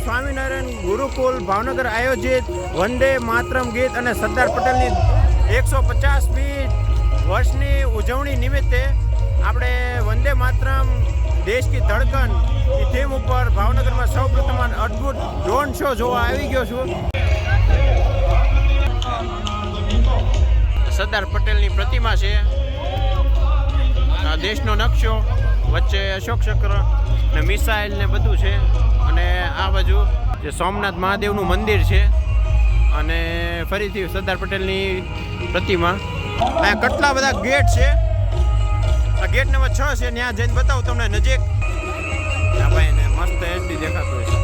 સ્વામિનારાયણ ગુરુકુલ ભાવનગર આયોજિત વંદે માતરમ ગીત અને સરદાર પટેલની 150મી વર્ષની ઉજવણી નિમિત્તે આપણે વંદે માતરમ દેશ કી ધડકન એ થીમ ઉપર ભાવનગરમાં સૌપ્રથમ અદ્ભુત ડ્રોન શો જોવા આવી ગયો છું. સરદાર પટેલની પ્રતિમા છે, દેશનો નકશો, વચ્ચે અશોક ચક્ર ને મિસાઇલ ને બધું છે. અને આ બાજુ જે સોમનાથ મહાદેવનું મંદિર છે અને ફરીથી સરદાર પટેલની પ્રતિમા. અહીંયા કેટલા બધા ગેટ છે. આ ગેટ નંબર 6 છે, ત્યાં જઈને બતાવું તમને નજીક. ત્યાં ભાઈ ને મસ્ત એચડી દેખાતું છે.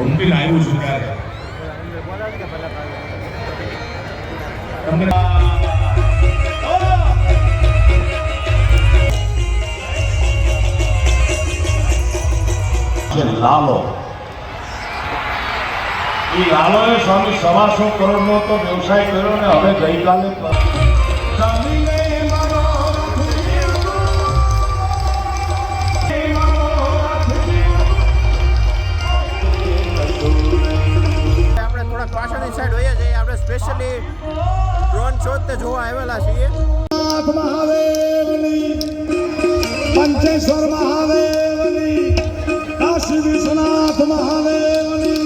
ઉમટી આવ્યું છું ત્યારે લાલો એ લાલોએ સ્વામી 125 કરોડનો તો વ્યવસાય કર્યો ને હવે ગઈકાલે પાછળની સાઈડ હોઈએ છીએ. આપણે સ્પેશિયલી ડ્રોન શો તે જોવા આવેલા છીએ. મહાદેવની પંચેશ્વર મહાદેવની કાશી વિશ્વનાથ મહાદેવની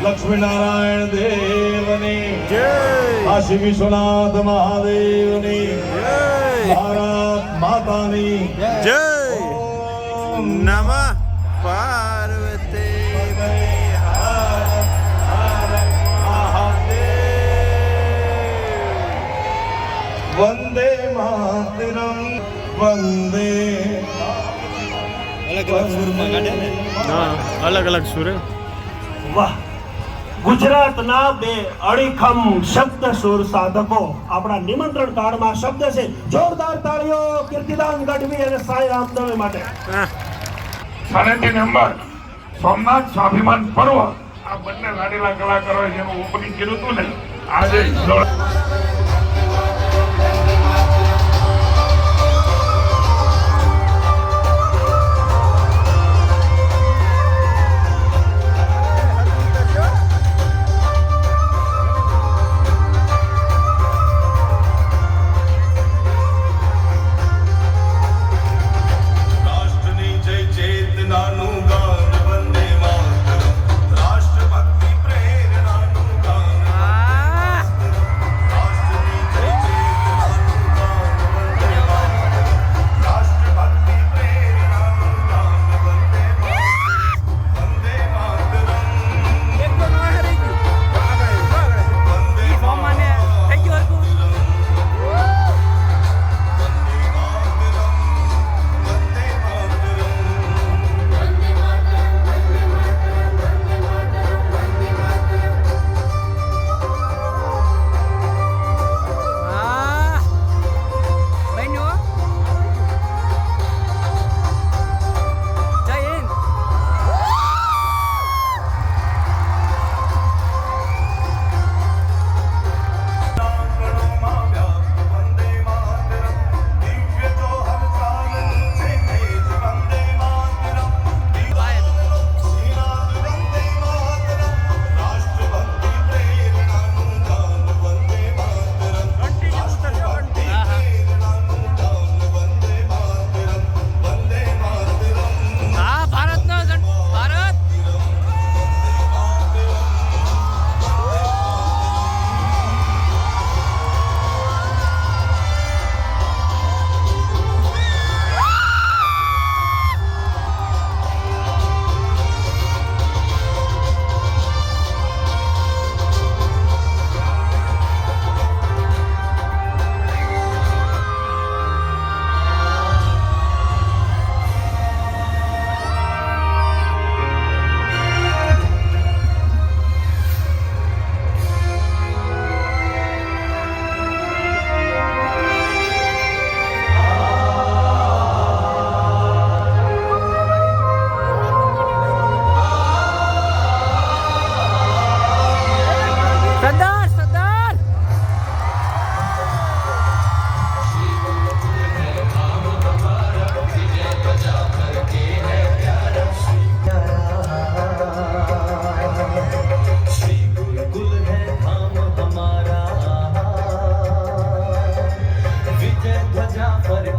લક્ષ્મીનારાયણ દેવની જય, કાશી વિશ્વનાથ મહાદેવની જય, ભારત માતાની જય. ઓમ નમઃ પાર્વતી વંદે માતરમ વંદે. અલગ અલગ સુરમાં કાઢે ને. હા, અલગ અલગ સુર. વાહ! ગુજરાતના બે અડીખમ શબ્દ સુર સાધકો આપણા નિમંત્રણ કાર્ડમાં શબ્દ છે. જોરદાર તાળીઓ કીર્તિદાન ગઢવી અને સાઈ રામદવે માટે. 3.5 નંબર સોમનાથ સ્વાભિમાન પર્વ આ બંને લાડીલા કલાકારોએ જેનું ઓપનિંગ કર્યું હતું ને આજે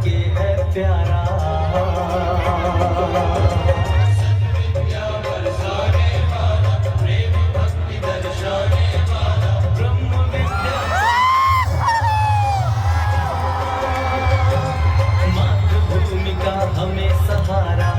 के है प्यारा मातृभूमि का हमें सहारा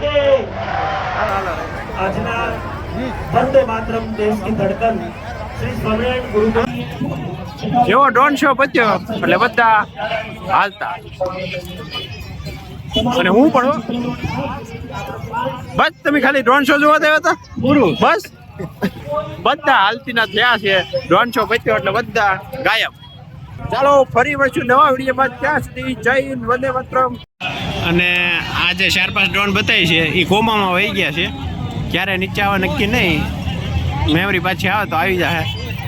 કે આજના વંદે માતરમ દેશ કી ધડકન શ્રી સ્વામિનારાયણ ગુરુકુળ જેવો ડ્રોન શો પત્યો એટલે બધા હાલતા અને હું પણ હો. બસ તમે ખાલી ડ્રોન શો જોવા દેવા હતા પૂરું બસ બધા હાલતીના થયા છે. ડ્રોન શો પત્યો એટલે બધા ગાયબ. ચાલો ફરી મળશું નવા વિડીયોમાં. ત્યાં સુધી જય હિન્દ, વંદે માતરમ. અને આ જે 4-5 ડ્રોન બતાવી છે એ કોમામાં વહી ગયા છે. ક્યારે નીચે આવે નક્કી નહીં. મેમરી પાછી આવે તો આવી જાય.